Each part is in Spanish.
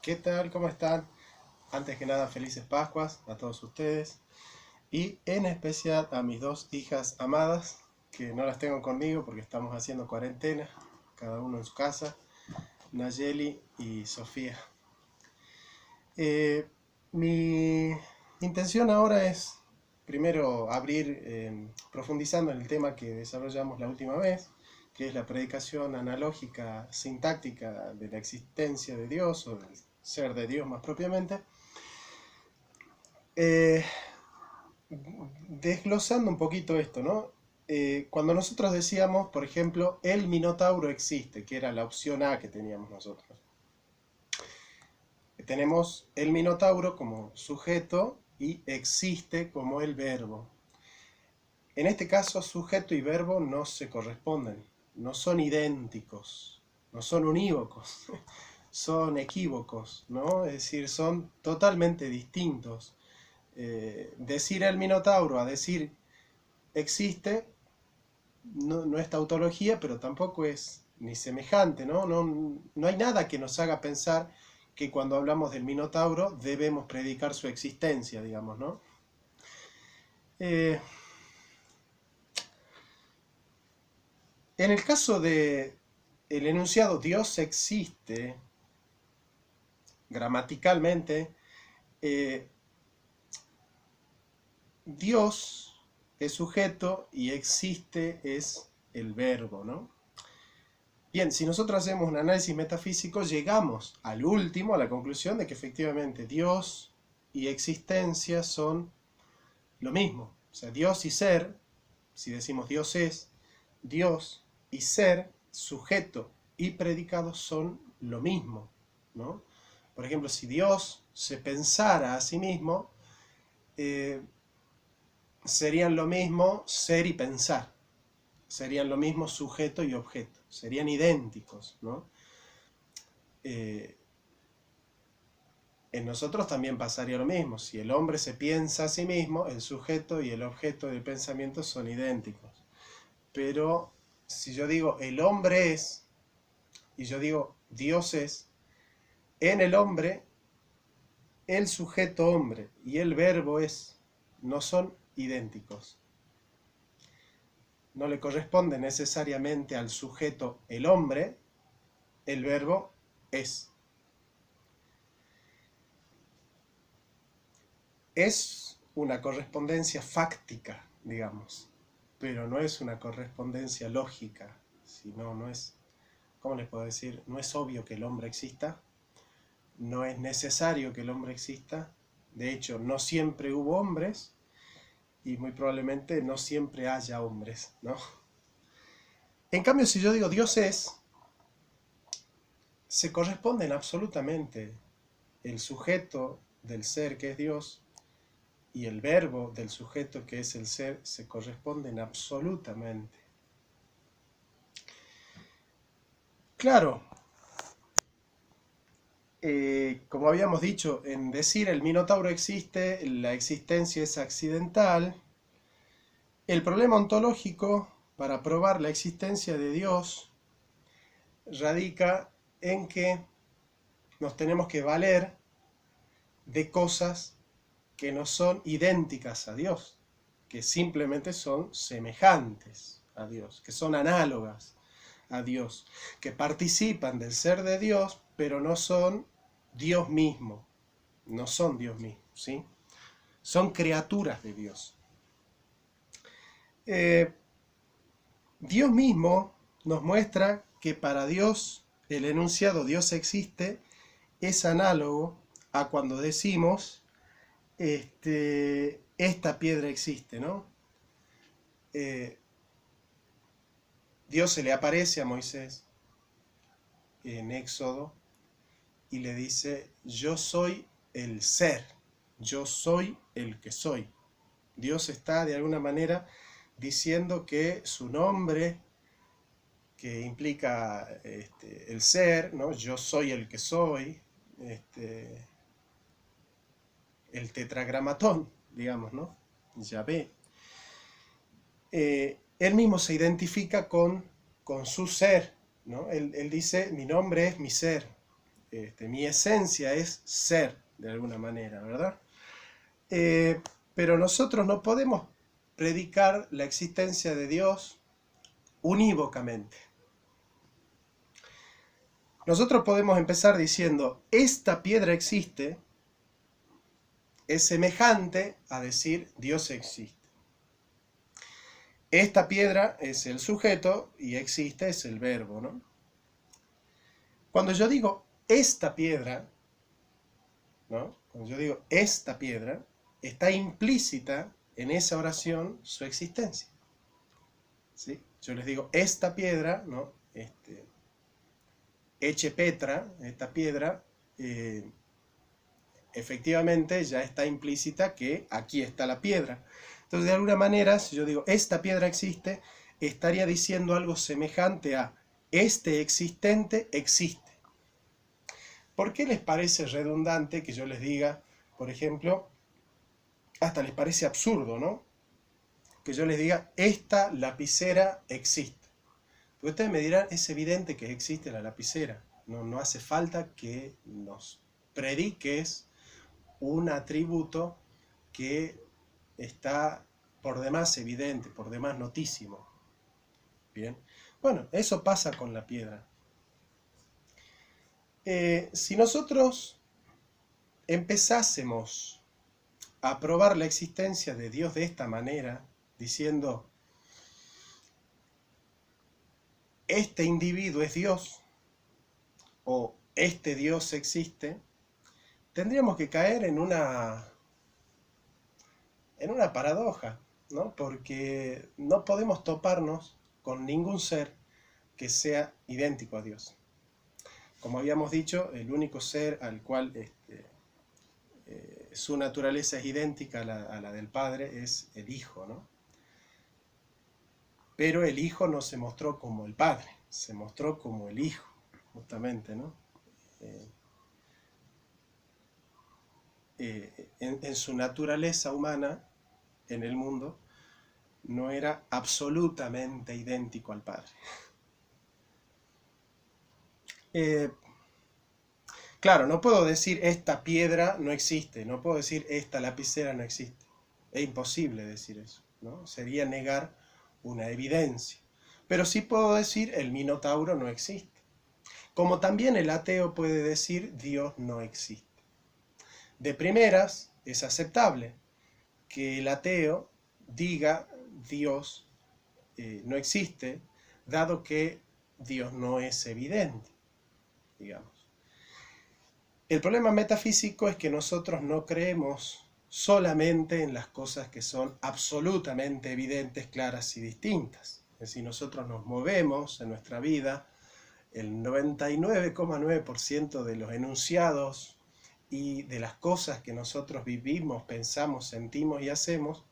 ¿Qué tal? ¿Cómo están? Antes que nada, felices Pascuas a todos ustedes y en especial a mis dos hijas amadas, que no las tengo conmigo porque estamos haciendo cuarentena, cada uno en su casa, Nayeli y Sofía. Mi intención ahora es primero abrir, profundizando en el tema que desarrollamos la última vez, que es la predicación analógica sintáctica de la existencia de Dios o del ser de Dios más propiamente. Eh, Desglosando un poquito esto, ¿no? Cuando nosotros decíamos, por ejemplo, el Minotauro existe, que era la opción A que teníamos nosotros. Tenemos el Minotauro como sujeto y existe como el verbo. En este caso, sujeto y verbo no se corresponden, no son idénticos, no son unívocos, son equívocos, ¿no? Es decir, son totalmente distintos. Decir el Minotauro a decir existe no es tautología, pero tampoco es ni semejante, ¿no? No hay nada que nos haga pensar que cuando hablamos del Minotauro debemos predicar su existencia, digamos, ¿no? Eh, en el caso de el enunciado Dios existe, gramaticalmente, eh, Dios es sujeto y existe es el verbo, ¿no? Bien, si nosotros hacemos un análisis metafísico, llegamos al último, a la conclusión de que efectivamente Dios y existencia son lo mismo. O sea, Dios y ser, si decimos Dios es, Dios y ser, sujeto y predicado son lo mismo, ¿no? Por ejemplo, si Dios se pensara a sí mismo, eh, serían lo mismo ser y pensar. Serían lo mismo sujeto y objeto. Serían idénticos, ¿no? Eh, en nosotros también pasaría lo mismo. Si el hombre se piensa a sí mismo, el sujeto y el objeto del pensamiento son idénticos. Pero si yo digo el hombre es, y yo digo Dios es, en el hombre, el sujeto hombre y el verbo es, no son idénticos. No le corresponde necesariamente al sujeto el hombre, el verbo es. Es una correspondencia fáctica, digamos, pero no es una correspondencia lógica, sino no es, ¿cómo les puedo decir? No es obvio que el hombre exista, no es necesario que el hombre exista, de hecho no siempre hubo hombres y muy probablemente no siempre haya hombres, ¿no? En cambio, si yo digo Dios es, se corresponden absolutamente el sujeto del ser que es Dios y el verbo del sujeto que es el ser se corresponden absolutamente. Claro, como habíamos dicho, en decir el Minotauro existe, la existencia es accidental. El problema ontológico para probar la existencia de Dios radica en que nos tenemos que valer de cosas que no son idénticas a Dios, que simplemente son semejantes a Dios, que son análogas a Dios, que participan del ser de Dios, pero no son Dios mismo, no son Dios mismo, ¿sí? Son criaturas de Dios. Eh, Dios mismo nos muestra que para Dios el enunciado Dios existe es análogo a cuando decimos esta piedra existe, ¿no? Eh, Dios se le aparece a Moisés en Éxodo y le dice, yo soy el ser, yo soy el que soy. Dios está de alguna manera diciendo que su nombre, que implica el ser, ¿no? Yo soy el que soy, el tetragramatón, digamos, ¿no? Yahvé. Él mismo se identifica con su ser, ¿no? Él dice, mi nombre es mi ser. mi esencia es ser, de alguna manera, ¿verdad? Pero nosotros no podemos predicar la existencia de Dios unívocamente. Nosotros podemos empezar diciendo, esta piedra existe, es semejante a decir Dios existe. Esta piedra es el sujeto y existe es el verbo, ¿no? Cuando yo digo esta piedra, ¿no? Cuando yo digo esta piedra, está implícita en esa oración su existencia. ¿Sí? Yo les digo esta piedra, ¿no? Eche Petra, esta piedra, efectivamente ya está implícita que aquí está la piedra. Entonces, de alguna manera, si yo digo esta piedra existe, estaría diciendo algo semejante a este existente existe. ¿Por qué les parece redundante que yo les diga, por ejemplo, hasta les parece absurdo, ¿no? Que yo les diga, esta lapicera existe? Porque ustedes me dirán, es evidente que existe la lapicera. No hace falta que nos prediques un atributo que está por demás evidente, por demás notísimo. Bien, bueno, eso pasa con la piedra. Si nosotros empezásemos a probar la existencia de Dios de esta manera, diciendo, este individuo es Dios, o este Dios existe, tendríamos que caer en una paradoja, ¿no? Porque no podemos toparnos con ningún ser que sea idéntico a Dios. Como habíamos dicho, el único ser al cual su naturaleza es idéntica a la del Padre es el Hijo, ¿no? Pero el Hijo no se mostró como el Padre, se mostró como el Hijo, justamente, ¿no? En su naturaleza humana, en el mundo, no era absolutamente idéntico al Padre. Claro, no puedo decir esta piedra no existe, no puedo decir esta lapicera no existe. Es imposible decir eso, ¿no? Sería negar una evidencia. Pero sí puedo decir el Minotauro no existe. Como también el ateo puede decir Dios no existe. De primeras es aceptable que el ateo diga Dios no existe, dado que Dios no es evidente, digamos. El problema metafísico es que nosotros no creemos solamente en las cosas que son absolutamente evidentes, claras y distintas. Es decir, nosotros nos movemos en nuestra vida, el 99,9% de los enunciados y de las cosas que nosotros vivimos, pensamos, sentimos y hacemos,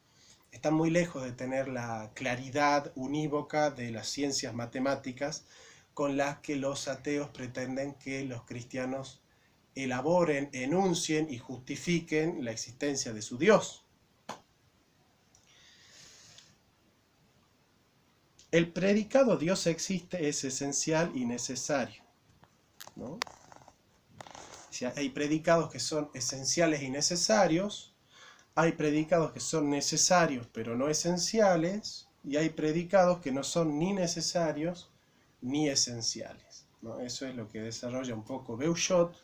están muy lejos de tener la claridad unívoca de las ciencias matemáticas con las que los ateos pretenden que los cristianos elaboren, enuncien y justifiquen la existencia de su Dios. El predicado Dios existe es esencial y necesario, ¿no? O sea, hay predicados que son esenciales y necesarios, hay predicados que son necesarios pero no esenciales, y hay predicados que no son ni necesarios ni esenciales, ¿no? Eso es lo que desarrolla un poco Beuchot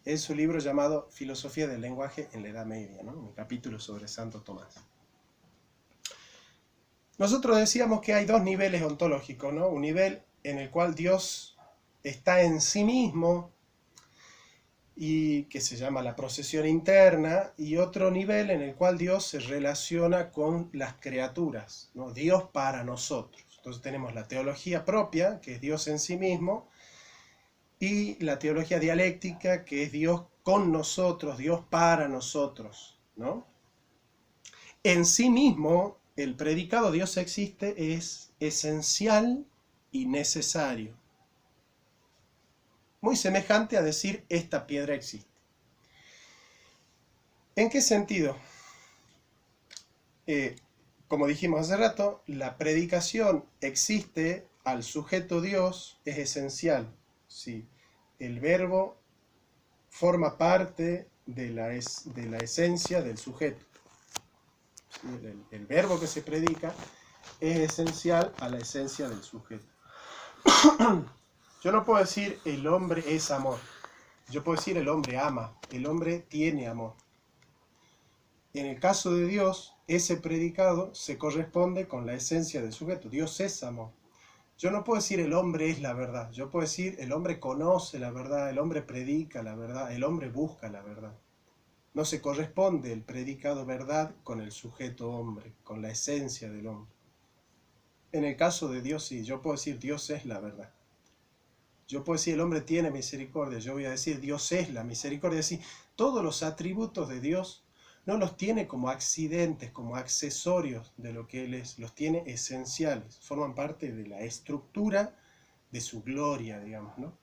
en su libro llamado Filosofía del lenguaje en la Edad Media, ¿no? Un capítulo sobre Santo Tomás. Nosotros decíamos que hay dos niveles ontológicos, ¿no? Un nivel en el cual Dios está en sí mismo y que se llama la procesión interna, y otro nivel en el cual Dios se relaciona con las criaturas, ¿no? Dios para nosotros. Entonces tenemos la teología propia, que es Dios en sí mismo, y la teología dialéctica, que es Dios con nosotros, Dios para nosotros, ¿no? En sí mismo, el predicado Dios existe es esencial y necesario. Muy semejante a decir esta piedra existe. ¿En qué sentido? Como dijimos hace rato, la predicación existe al sujeto Dios es esencial. Sí, el verbo forma parte de la esencia del sujeto. ¿Sí? El verbo que se predica es esencial a la esencia del sujeto. Yo no puedo decir el hombre es amor. Yo puedo decir el hombre ama, el hombre tiene amor. En el caso de Dios, ese predicado se corresponde con la esencia del sujeto. Dios es amor. Yo no puedo decir el hombre es la verdad. Yo puedo decir el hombre conoce la verdad, el hombre predica la verdad, el hombre busca la verdad. No se corresponde el predicado verdad con el sujeto hombre, con la esencia del hombre. En el caso de Dios sí, yo puedo decir Dios es la verdad. Yo puedo decir el hombre tiene misericordia, yo voy a decir Dios es la misericordia. Es decir, todos los atributos de Dios no los tiene como accidentes, como accesorios de lo que Él es, los tiene esenciales, forman parte de la estructura de su gloria, digamos, ¿no?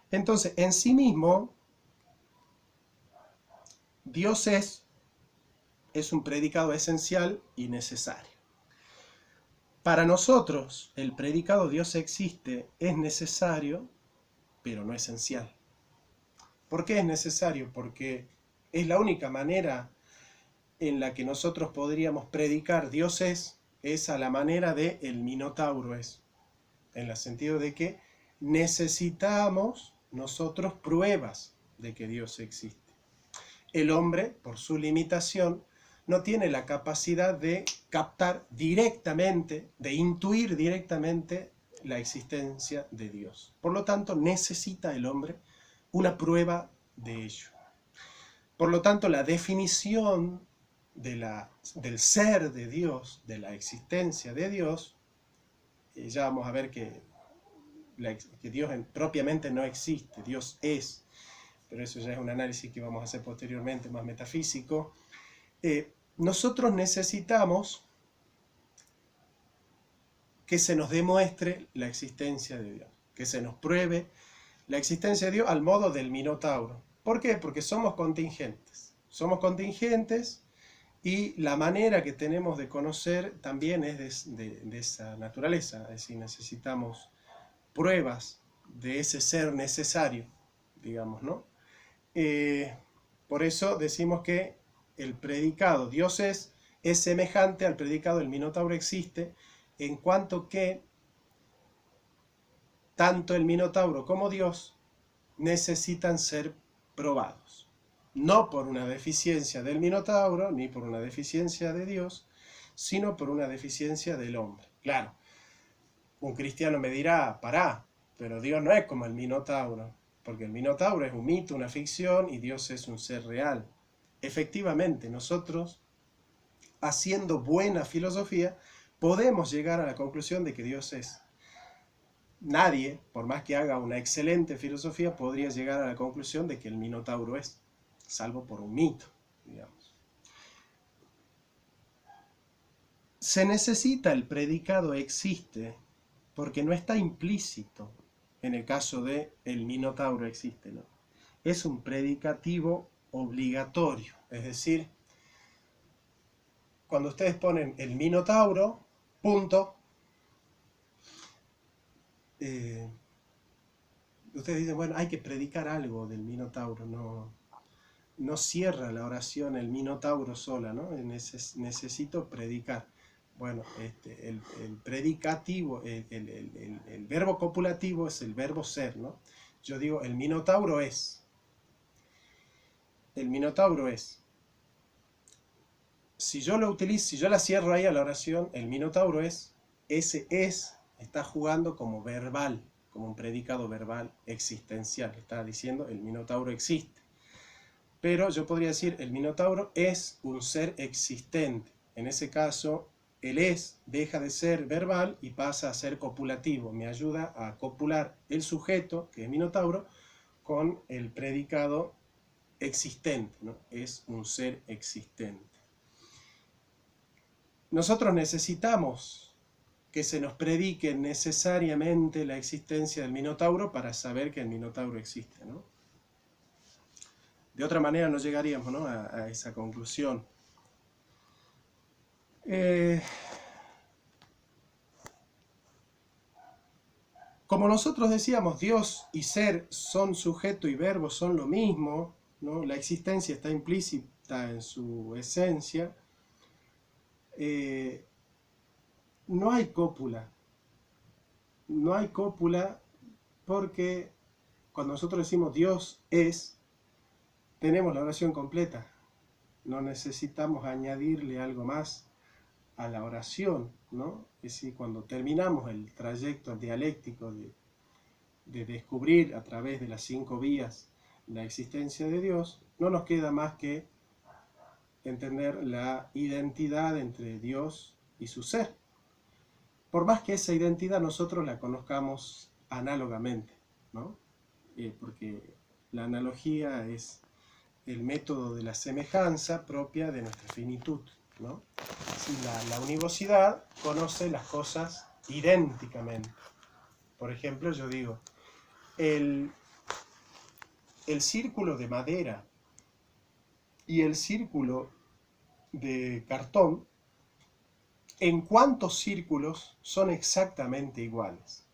Entonces, en sí mismo, Dios es un predicado esencial y necesario. Para nosotros, el predicado Dios existe es necesario, pero no esencial. ¿Por qué es necesario? Porque es la única manera en la que nosotros podríamos predicar Dios es a la manera de el Minotauro es. En el sentido de que necesitamos nosotros pruebas de que Dios existe. El hombre, por su limitación, no tiene la capacidad de captar directamente, de intuir directamente la existencia de Dios. Por lo tanto, necesita el hombre una prueba de ello. Por lo tanto, la definición del ser de Dios, de la existencia de Dios, ya vamos a ver que Dios propiamente no existe, Dios es, pero eso ya es un análisis que vamos a hacer posteriormente, más metafísico. Nosotros necesitamos que se nos demuestre la existencia de Dios, que se nos pruebe la existencia de Dios al modo del Minotauro. ¿Por qué? Porque somos contingentes. Somos contingentes y la manera que tenemos de conocer también es de esa naturaleza. Es decir, necesitamos pruebas de ese ser necesario, digamos, ¿no? Por eso decimos que el predicado Dios es semejante al predicado el Minotauro existe, en cuanto que tanto el Minotauro como Dios necesitan ser probados. No por una deficiencia del Minotauro, ni por una deficiencia de Dios, sino por una deficiencia del hombre. Claro, un cristiano me dirá, pará, pero Dios no es como el Minotauro, porque el Minotauro es un mito, una ficción, y Dios es un ser real. Efectivamente, nosotros, haciendo buena filosofía, podemos llegar a la conclusión de que Dios es. Nadie, por más que haga una excelente filosofía, podría llegar a la conclusión de que el Minotauro es, salvo por un mito, digamos. Se necesita el predicado existe porque no está implícito en el caso de el Minotauro existe, ¿no? Es un predicativo obligatorio, es decir, cuando ustedes ponen el Minotauro, punto, ustedes dicen, bueno, hay que predicar algo del Minotauro, no cierra la oración el Minotauro sola, ¿no? Necesito predicar. Bueno, el predicativo, el verbo copulativo es el verbo ser, ¿no? Yo digo, el Minotauro es. El Minotauro es. Si yo lo utilizo, si yo la cierro ahí a la oración, el Minotauro es, ese es, está jugando como verbal, como un predicado verbal existencial. Está diciendo, el Minotauro existe. Pero yo podría decir, el Minotauro es un ser existente. En ese caso, el es deja de ser verbal y pasa a ser copulativo. Me ayuda a copular el sujeto, que es Minotauro, con el predicado existente, ¿no? Es un ser existente. Nosotros necesitamos que se nos predique necesariamente la existencia del Minotauro para saber que el Minotauro existe, ¿no? De otra manera no llegaríamos, ¿no? a esa conclusión. Como nosotros decíamos, Dios y ser son sujeto y verbo, son lo mismo, ¿no? La existencia está implícita en su esencia. No hay cópula. No hay cópula porque cuando nosotros decimos Dios es, tenemos la oración completa. No necesitamos añadirle algo más a la oración, ¿no? Es decir, cuando terminamos el trayecto dialéctico de descubrir a través de las 5 vías la existencia de Dios, no nos queda más que entender la identidad entre Dios y su ser. Por más que esa identidad nosotros la conozcamos análogamente, ¿no? Porque la analogía es el método de la semejanza propia de nuestra finitud, ¿no? La univocidad conoce las cosas idénticamente. Por ejemplo, yo digo, el círculo de madera y el círculo de cartón, ¿en cuántos círculos son exactamente iguales?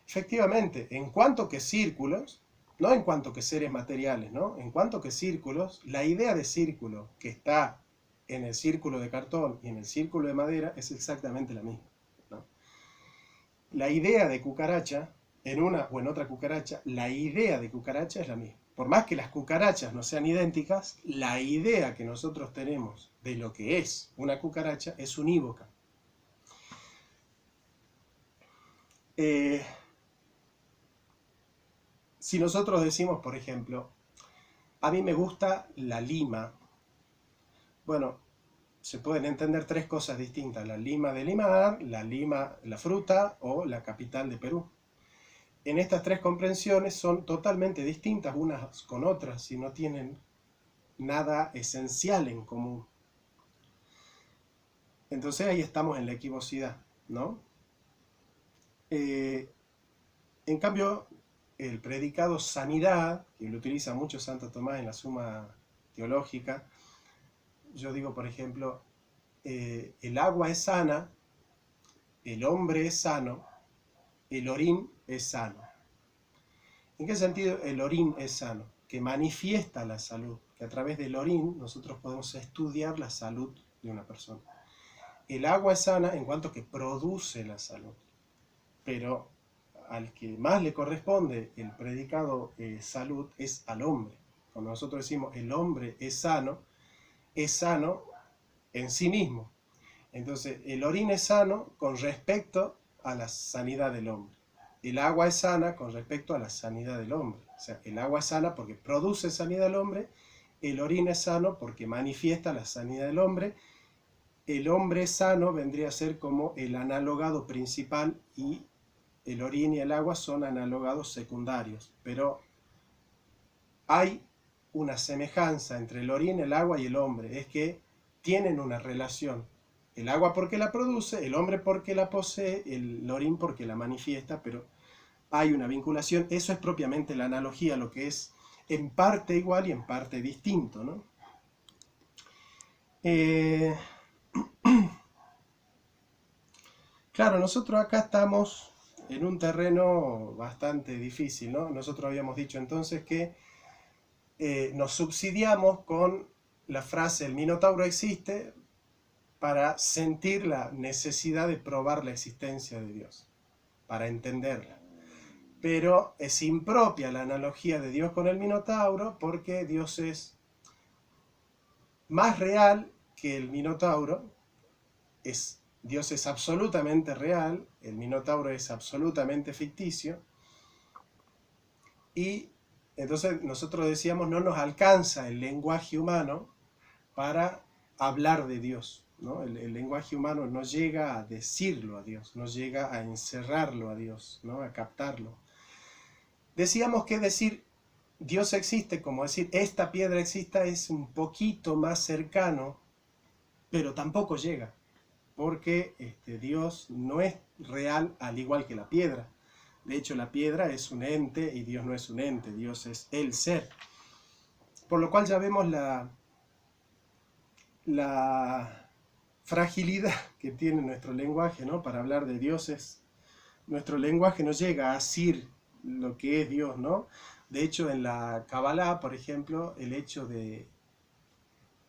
Efectivamente, en cuanto que círculos, no en cuanto que seres materiales, ¿no? En cuanto que círculos, la idea de círculo que está en el círculo de cartón y en el círculo de madera es exactamente la misma, ¿no? La idea de cucaracha, en una o en otra cucaracha, la idea de cucaracha es la misma. Por más que las cucarachas no sean idénticas, la idea que nosotros tenemos de lo que es una cucaracha es unívoca. Si nosotros decimos, por ejemplo, a mí me gusta la lima, bueno, se pueden entender 3 cosas distintas: la lima de limar, la lima, la fruta o la capital de Perú. En estas 3 comprensiones son totalmente distintas unas con otras y no tienen nada esencial en común. Entonces ahí estamos en la equivocidad, ¿no? En cambio, el predicado sanidad, que lo utiliza mucho Santo Tomás en la Suma Teológica, yo digo, por ejemplo, el agua es sana, el hombre es sano, el orín es sano. ¿En qué sentido el orín es sano? Que manifiesta la salud, que a través del orín nosotros podemos estudiar la salud de una persona. El agua es sana en cuanto que produce la salud, pero al que más le corresponde el predicado salud es al hombre. Cuando nosotros decimos el hombre es sano en sí mismo. Entonces, el orín es sano con respecto a la sanidad del hombre. El agua es sana con respecto a la sanidad del hombre. O sea, el agua es sana porque produce sanidad del hombre, el orín es sano porque manifiesta la sanidad del hombre. El hombre sano vendría a ser como el analogado principal y el orín y el agua son analogados secundarios. Pero hay una semejanza entre el orín, el agua y el hombre, es que tienen una relación. El agua porque la produce, el hombre porque la posee, el orín porque la manifiesta, pero hay una vinculación. Eso es propiamente la analogía, lo que es en parte igual y en parte distinto, ¿no? Claro, nosotros acá estamos en un terreno bastante difícil, ¿no? Nosotros habíamos dicho entonces que nos subsidiamos con la frase "el Minotauro existe" para sentir la necesidad de probar la existencia de Dios, para entenderla. Pero es impropia la analogía de Dios con el Minotauro porque Dios es más real que el Minotauro. Dios es absolutamente real, el Minotauro es absolutamente ficticio. Y entonces nosotros decíamos, no nos alcanza el lenguaje humano para hablar de Dios, ¿no? El lenguaje humano no llega a decirlo a Dios, no llega a encerrarlo a Dios, ¿no? A captarlo. Decíamos que decir Dios existe, como decir esta piedra existe, es un poquito más cercano, pero tampoco llega, porque Dios no es real al igual que la piedra. De hecho, la piedra es un ente y Dios no es un ente, Dios es el ser. Por lo cual ya vemos la fragilidad que tiene nuestro lenguaje, ¿no? Para hablar de dioses nuestro lenguaje no llega a decir lo que es Dios, ¿no? De hecho, en la Kabbalah, por ejemplo, el hecho de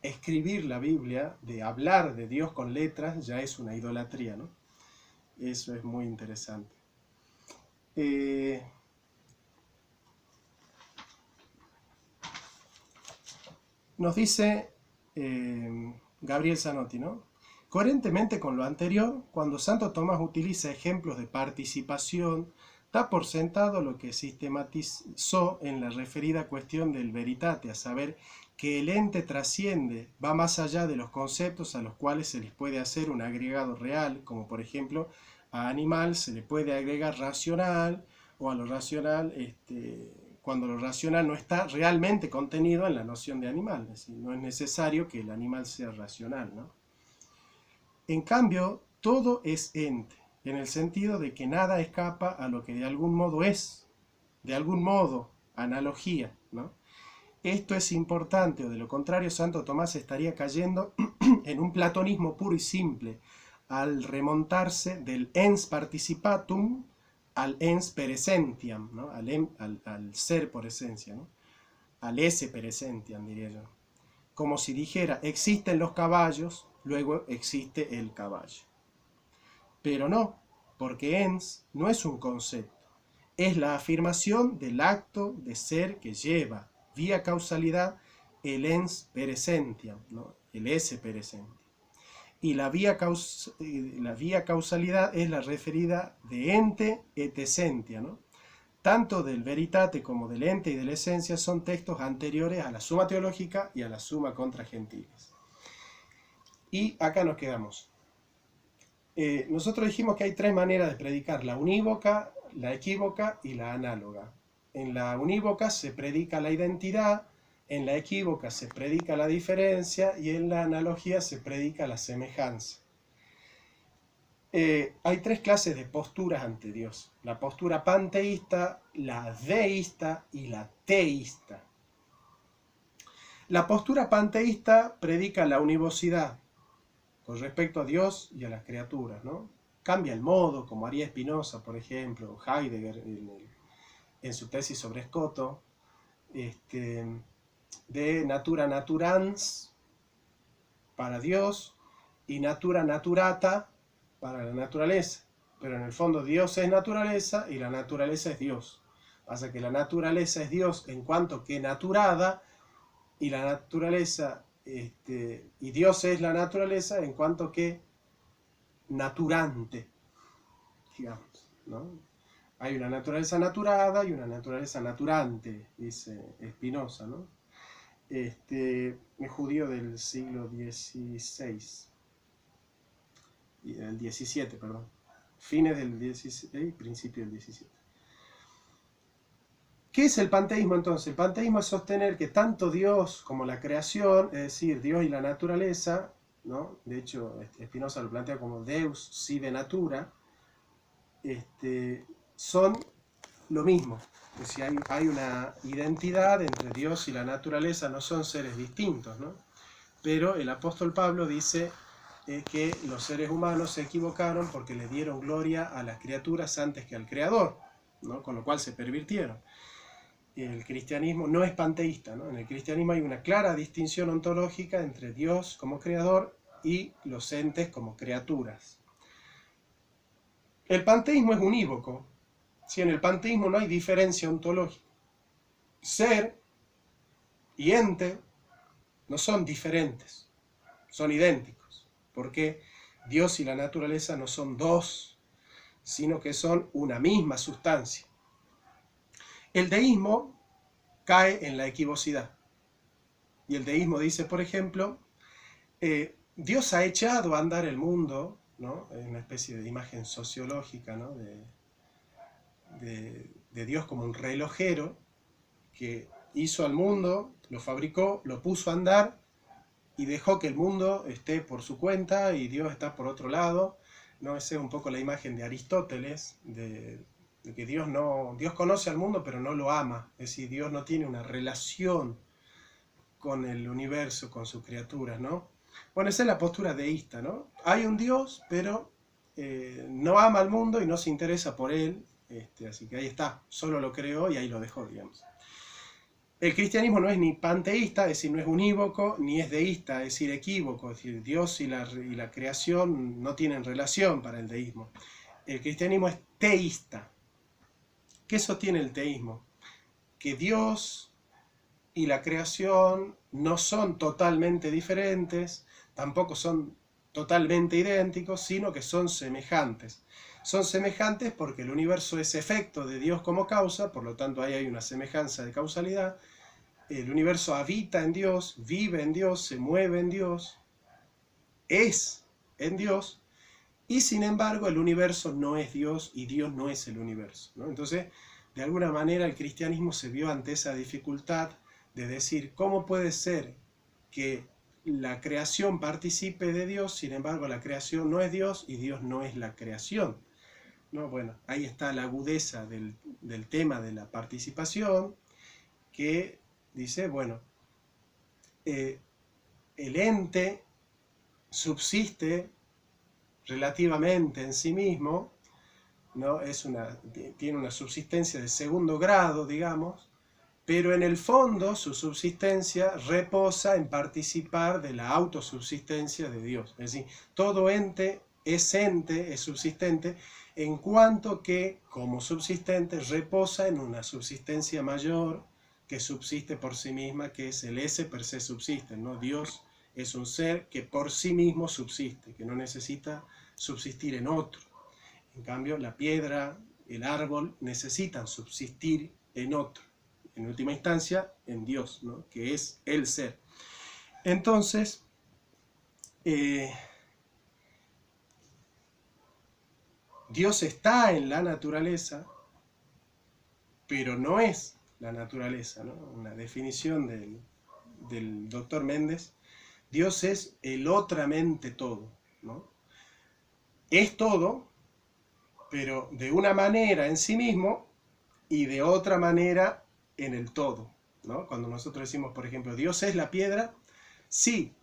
escribir la Biblia, de hablar de Dios con letras, ya es una idolatría, ¿no? Eso es muy interesante. Nos dice Gabriel Zanotti, ¿no? Coherentemente con lo anterior, cuando Santo Tomás utiliza ejemplos de participación, da por sentado lo que sistematizó en la referida cuestión del veritate, a saber, que el ente trasciende, va más allá de los conceptos a los cuales se les puede hacer un agregado real, como por ejemplo, a animal se le puede agregar racional, o a lo racional, cuando lo racional no está realmente contenido en la noción de animal, es decir, no es necesario que el animal sea racional, ¿no? En cambio, todo es ente, en el sentido de que nada escapa a lo que de algún modo es, de algún modo, analogía, ¿no? Esto es importante, o de lo contrario Santo Tomás estaría cayendo en un platonismo puro y simple, al remontarse del ens participatum al ens per essentiam, ¿no? al ser por esencia, ¿no? Al esse per essentiam, diría yo. Como si dijera, existen los caballos, luego existe el caballo. Pero no, porque ens no es un concepto, es la afirmación del acto de ser que lleva, vía causalidad, el ens per essentiam, ¿no? El esse per essentiam. Y la vía causalidad es la referida de ente et essentia, ¿no? Tanto del veritate como del ente y de la esencia son textos anteriores a la Summa Teológica y a la Summa Contra Gentiles. Y acá nos quedamos. Nosotros dijimos que hay tres maneras de predicar: la unívoca, la equívoca y la análoga. En la unívoca se predica la identidad, en la equívoca se predica la diferencia y en la analogía se predica la semejanza. Hay tres clases de posturas ante Dios: la postura panteísta, la deísta y la teísta. La postura panteísta predica la univocidad con respecto a Dios y a las criaturas, ¿no? Cambia el modo, como haría Spinoza, por ejemplo, Heidegger en su tesis sobre Escoto, de natura naturans para Dios y natura naturata para la naturaleza. Pero en el fondo Dios es naturaleza y la naturaleza es Dios. Pasa que la naturaleza es Dios en cuanto que naturada, y la naturaleza, y Dios es la naturaleza en cuanto que naturante, digamos, ¿no? Hay una naturaleza naturada y una naturaleza naturante, dice Spinoza, ¿no? Es judío del siglo XVI, del XVII, perdón. Fines del XVI, principio del XVII. ¿Qué es el panteísmo entonces? El panteísmo es sostener que tanto Dios como la creación, es decir, Dios y la naturaleza, ¿no? De hecho, Spinoza lo plantea como Deus sive natura, son lo mismo. Es decir, hay una identidad entre Dios y la naturaleza, no son seres distintos, ¿no? Pero el apóstol Pablo dice que los seres humanos se equivocaron porque le dieron gloria a las criaturas antes que al Creador, ¿no? Con lo cual se pervirtieron. El cristianismo no es panteísta, ¿no? En el cristianismo hay una clara distinción ontológica entre Dios como creador y los entes como criaturas. El panteísmo es unívoco. Si en el panteísmo no hay diferencia ontológica, ser y ente no son diferentes, son idénticos, porque Dios y la naturaleza no son dos, sino que son una misma sustancia. El deísmo cae en la equivocidad. Y el deísmo dice, por ejemplo, Dios ha echado a andar el mundo, ¿no? Es una especie de imagen sociológica, ¿no? de Dios como un relojero que hizo al mundo, lo fabricó, lo puso a andar y dejó que el mundo esté por su cuenta y Dios está por otro lado, ¿no? Esa es un poco la imagen de Aristóteles, de que Dios conoce al mundo pero no lo ama, es decir, Dios no tiene una relación con el universo, con sus criaturas, ¿no? Bueno, esa es la postura deísta, ¿no? Hay un Dios, pero no ama al mundo y no se interesa por él, así que ahí está, solo lo creó y ahí lo dejó, digamos. El cristianismo no es ni panteísta, es decir, no es unívoco, ni es deísta, es decir, equívoco, es decir, Dios y la creación no tienen relación para el deísmo. El cristianismo es teísta. ¿Qué sostiene el teísmo? Que Dios y la creación no son totalmente diferentes, tampoco son totalmente idénticos, sino que son semejantes. Son semejantes porque el universo es efecto de Dios como causa, por lo tanto ahí hay una semejanza de causalidad. El universo habita en Dios, vive en Dios, se mueve en Dios, es en Dios, y sin embargo el universo no es Dios y Dios no es el universo, ¿no? Entonces, de alguna manera el cristianismo se vio ante esa dificultad de decir, ¿cómo puede ser que la creación participe de Dios, sin embargo la creación no es Dios y Dios no es la creación? ¿No? Bueno, ahí está la agudeza del tema de la participación, que dice, bueno, el ente subsiste relativamente en sí mismo, ¿no? Tiene una subsistencia de segundo grado, digamos, pero en el fondo su subsistencia reposa en participar de la autosubsistencia de Dios. Es decir, todo ente, es subsistente, en cuanto que, como subsistente, reposa en una subsistencia mayor que subsiste por sí misma, que es el esse per se subsiste, ¿no? Dios es un ser que por sí mismo subsiste, que no necesita subsistir en otro. En cambio, la piedra, el árbol, necesitan subsistir en otro. En última instancia, en Dios, ¿no? Que es el ser. Entonces, Dios está en la naturaleza, pero no es la naturaleza, ¿no? Una definición del doctor Méndez: Dios es el otramente todo, ¿no? Es todo, pero de una manera en sí mismo y de otra manera en el todo, ¿no? Cuando nosotros decimos, por ejemplo, Dios es la piedra, sí,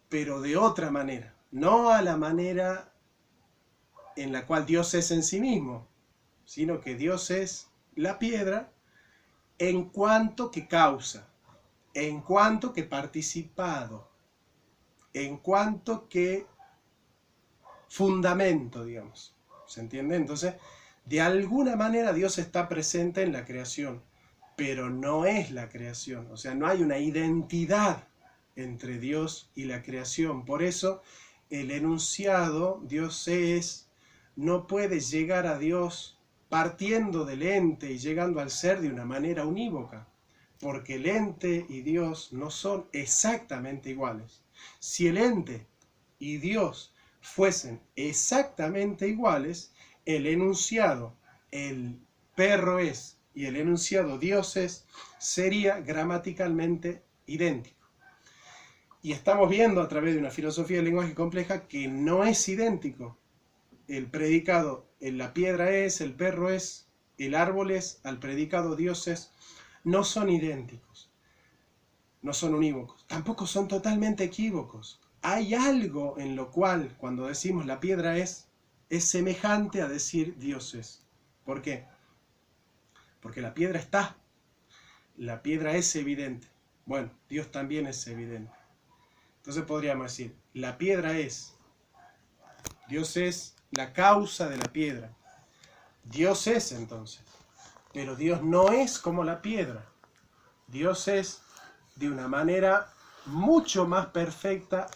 pero de otra manera, no a la manera en la cual Dios es en sí mismo, sino que Dios es la piedra en cuanto que causa, en cuanto que participado, en cuanto que fundamento, digamos. ¿Se entiende? Entonces, de alguna manera Dios está presente en la creación, pero no es la creación. O sea, no hay una identidad entre Dios y la creación. Por eso, el enunciado Dios es no puede llegar a Dios partiendo del ente y llegando al ser de una manera unívoca, porque el ente y Dios no son exactamente iguales. Si el ente y Dios fuesen exactamente iguales, el enunciado el perro es y el enunciado Dios es sería gramaticalmente idéntico. Y estamos viendo a través de una filosofía del lenguaje compleja que no es idéntico. El predicado, la piedra es, el perro es, el árbol es, al predicado Dios es, no son idénticos, no son unívocos, tampoco son totalmente equívocos. Hay algo en lo cual, cuando decimos la piedra es semejante a decir Dios es. ¿Por qué? Porque la piedra está, la piedra es evidente. Bueno, Dios también es evidente. Entonces podríamos decir, la piedra es, Dios es la causa de la piedra. Dios es entonces, pero Dios no es como la piedra. Dios es de una manera mucho más perfecta